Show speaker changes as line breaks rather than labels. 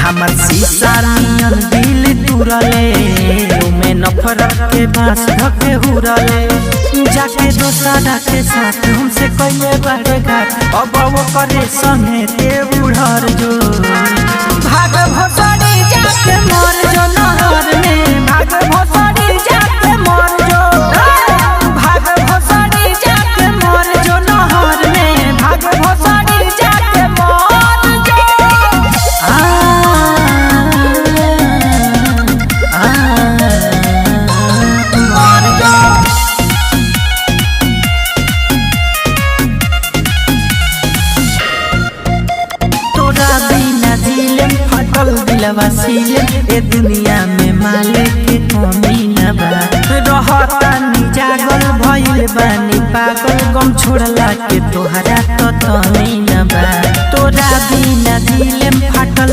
हमर शीशा नियन दिल तुरले में नफरत के बांस धके हुरले जाके दोसरा के साथ हमसे कइले बाटे घाट अब वो करे संगे ते उड़र जो भाग भसड़ी जाके मर जो नहर में भाग भसड़ी जाके मर जो भाग भसड़ी जाके मर जो नहर में भाग भसड़ी जाके मर जो मर जो तोरा बिना दिलम फटल दिलवा सीले ए दुनिया में माले के कमी न बा रहता नि जागल भइल बानी पागल गम छोड़ला के तोहरा तो तनी न बा तोरा बिना दिलम फटल